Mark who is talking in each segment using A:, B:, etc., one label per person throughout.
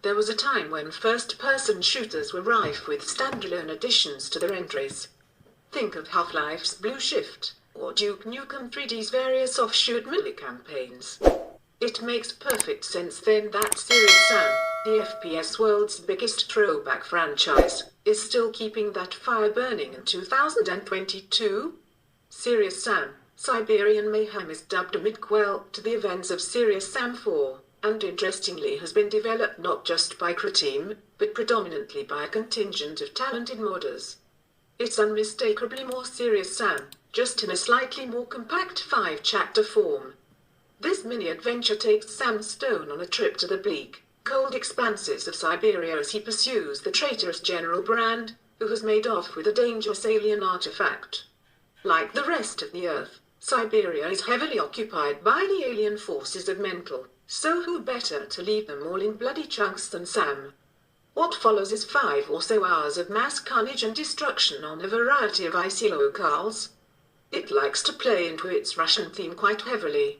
A: There was a time when first-person shooters were rife with standalone additions to their entries. Think of Half-Life's Blue Shift, or Duke Nukem 3D's various offshoot mini-campaigns. It makes perfect sense then that Serious Sam, the FPS world's biggest throwback franchise, is still keeping that fire burning in 2022. Serious Sam, Siberian Mayhem is dubbed a midquel to the events of Serious Sam 4, and interestingly has been developed not just by Croteam, but predominantly by a contingent of talented modders. It's unmistakably more Serious Sam, just in a slightly more compact 5-chapter form. This mini-adventure takes Sam Stone on a trip to the bleak, cold expanses of Siberia as he pursues the traitorous General Brand, who has made off with a dangerous alien artifact. Like the rest of the Earth, Siberia is heavily occupied by the alien forces of Mental, so who better to leave them all in bloody chunks than Sam? What follows is 5 or so hours of mass carnage and destruction on a variety of icy locales. It likes to play into its Russian theme quite heavily.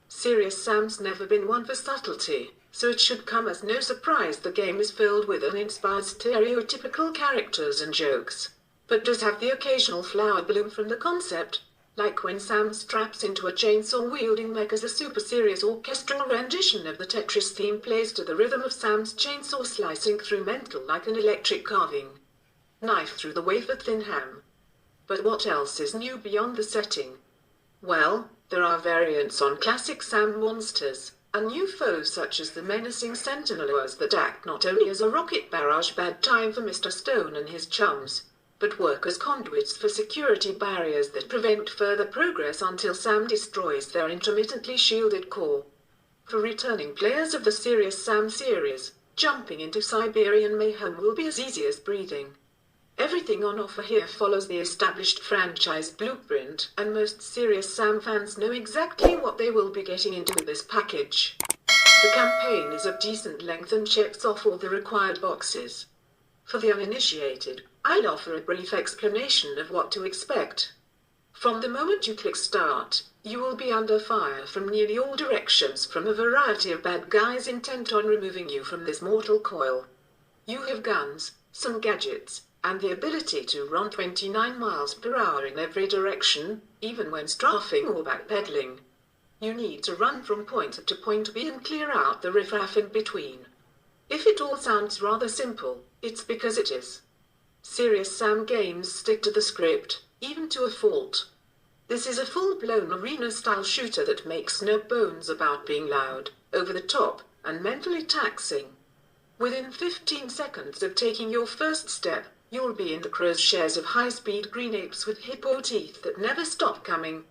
A: Serious Sam's never been one for subtlety, so it should come as no surprise the game is filled with uninspired stereotypical characters and jokes, but does have the occasional flower bloom from the concept, like when Sam straps into a chainsaw-wielding mech as a super serious orchestral rendition of the Tetris theme plays to the rhythm of Sam's chainsaw slicing through Mental like an electric carving. Knife through the wafer-thin ham. But what else is new beyond the setting? Well, there are variants on classic Sam monsters, and new foes such as the menacing Sentinelers that act not only as a rocket barrage bad time for Mr. Stone and his chums, but work as conduits for security barriers that prevent further progress until Sam destroys their intermittently shielded core. For returning players of the Serious Sam series, jumping into Siberian Mayhem will be as easy as breathing. Everything on offer here follows the established franchise blueprint, and most Serious Sam fans know exactly what they will be getting into with this package. The campaign is of decent length and checks off all the required boxes. For the uninitiated, I'll offer a brief explanation of what to expect. From the moment you click start, you will be under fire from nearly all directions from a variety of bad guys intent on removing you from this mortal coil. You have guns, some gadgets, and the ability to run 29 miles per hour in every direction, even when strafing or backpedaling. You need to run from point A to point B and clear out the riff-raff in between. If it all sounds rather simple, it's because it is. Serious Sam games stick to the script, even to a fault. This is a full-blown arena-style shooter that makes no bones about being loud, over the top, and mentally taxing. Within 15 seconds of taking your first step, you'll be in the crowshares of high-speed green apes with hippo teeth that never stop coming.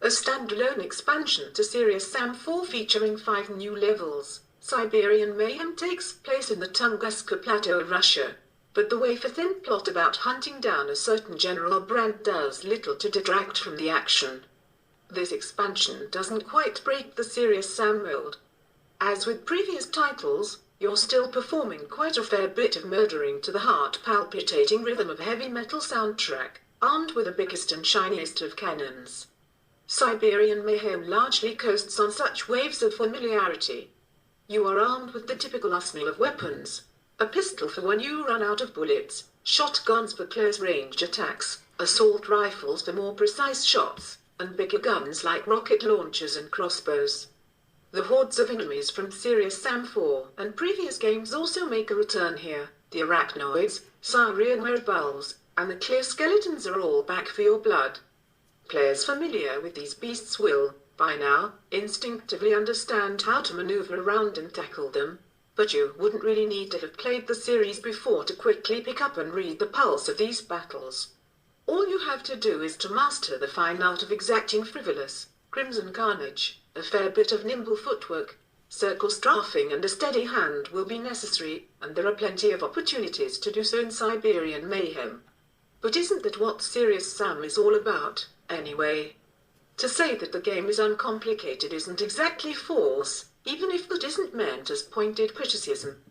A: A standalone expansion to Serious Sam 4 featuring 5 new levels, Siberian Mayhem takes place in the Tunguska Plateau of Russia, but the wafer-thin plot about hunting down a certain General Brand does little to detract from the action. This expansion doesn't quite break the Serious Sam mold. As with previous titles, you're still performing quite a fair bit of murdering to the heart-palpitating rhythm of heavy metal soundtrack, armed with the biggest and shiniest of cannons. Siberian Mayhem largely coasts on such waves of familiarity. You are armed with the typical arsenal of weapons: a pistol for when you run out of bullets, shotguns for close-range attacks, assault rifles for more precise shots, and bigger guns like rocket launchers and crossbows. The hordes of enemies from Serious Sam 4 and previous games also make a return here. The arachnoids, Siberian werewolves, and the clear skeletons are all back for your blood. Players familiar with these beasts will, by now, instinctively understand how to maneuver around and tackle them, but you wouldn't really need to have played the series before to quickly pick up and read the pulse of these battles. All you have to do is to master the fine art of exacting frivolous, crimson carnage. A fair bit of nimble footwork, circle strafing and a steady hand will be necessary, and there are plenty of opportunities to do so in Siberian Mayhem. But isn't that what Serious Sam is all about, anyway? To say that the game is uncomplicated isn't exactly false, even if that isn't meant as pointed criticism.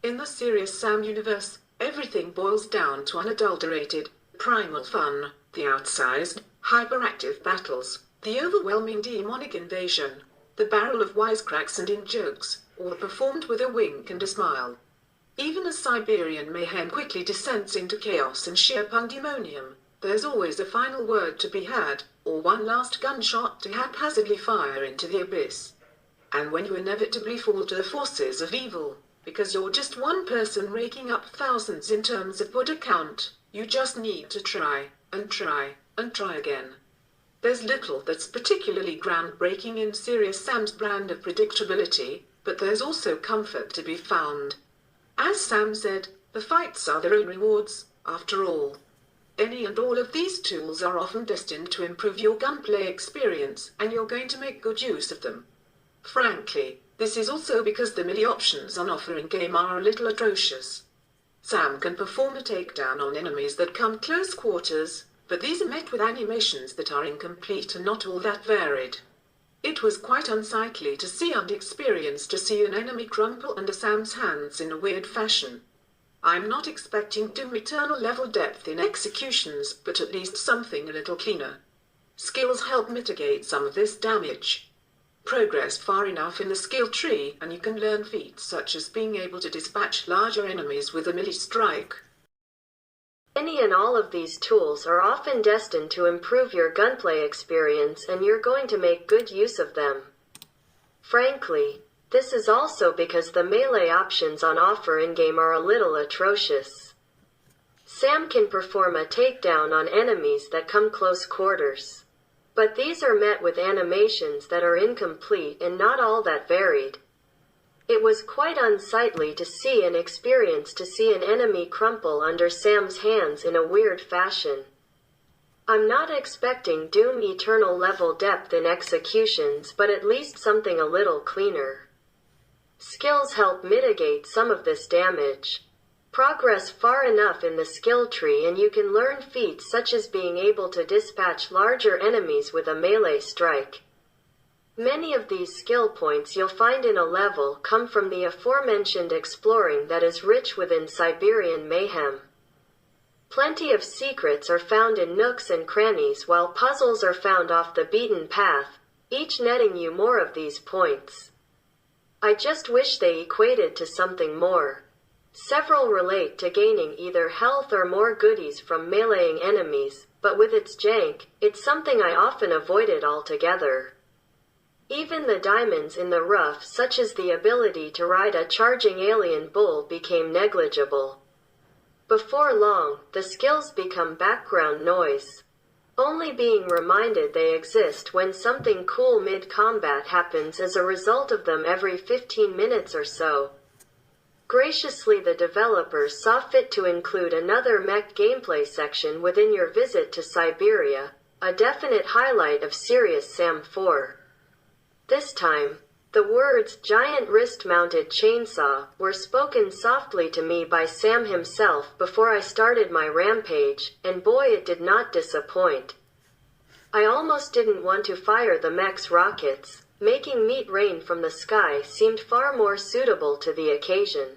A: In the Serious Sam universe, everything boils down to unadulterated, primal fun, the outsized, hyperactive battles, the overwhelming demonic invasion, the barrel of wisecracks and in-jokes, all performed with a wink and a smile. Even as Siberian Mayhem quickly descends into chaos and sheer pandemonium, there's always a final word to be had, or one last gunshot to haphazardly fire into the abyss. And when you inevitably fall to the forces of evil, because you're just one person raking up thousands in terms of body count, you just need to try, and try, and try again. There's little that's particularly groundbreaking in Serious Sam's brand of predictability, but there's also comfort to be found. As Sam said, the fights are their own rewards, after all. Any and all of these tools are often destined to improve your gunplay experience, and you're going to make good use of them. Frankly, this is also because the melee options on offer in-game are a little atrocious. Sam can perform a takedown on enemies that come close quarters, but these are met with animations that are incomplete and not all that varied. It was quite unsightly to see and experience to see an enemy crumple under Sam's hands in a weird fashion. I'm not expecting Doom Eternal level depth in executions, but at least something a little cleaner. Skills help mitigate some of this damage. Progress far enough in the skill tree and you can learn feats such as being able to dispatch larger enemies with a melee strike.
B: Any and all of these tools are often destined to improve your gunplay experience, and you're going to make good use of them. Frankly, this is also because the melee options on offer in-game are a little atrocious. Sam can perform a takedown on enemies that come close quarters. But these are met with animations that are incomplete and not all that varied. It was quite unsightly to see and experience to see an enemy crumple under Sam's hands in a weird fashion. I'm not expecting Doom Eternal level depth in executions, but at least something a little cleaner. Skills help mitigate some of this damage. Progress far enough in the skill tree and you can learn feats such as being able to dispatch larger enemies with a melee strike. Many of these skill points you'll find in a level come from the aforementioned exploring that is rich within Siberian Mayhem. Plenty of secrets are found in nooks and crannies, while puzzles are found off the beaten path, each netting you more of these points. I just wish they equated to something more. Several relate to gaining either health or more goodies from meleeing enemies, but with its jank, it's something I often avoided altogether. Even the diamonds in the rough, such as the ability to ride a charging alien bull, became negligible. Before long, the skills become background noise, only being reminded they exist when something cool mid-combat happens as a result of them every 15 minutes or so. Graciously, the developers saw fit to include another mech gameplay section within your visit to Siberia, a definite highlight of Serious Sam 4. This time, the words "giant wrist-mounted chainsaw" were spoken softly to me by Sam himself before I started my rampage, and boy, it did not disappoint. I almost didn't want to fire the mech's rockets. Making meat rain from the sky seemed far more suitable to the occasion.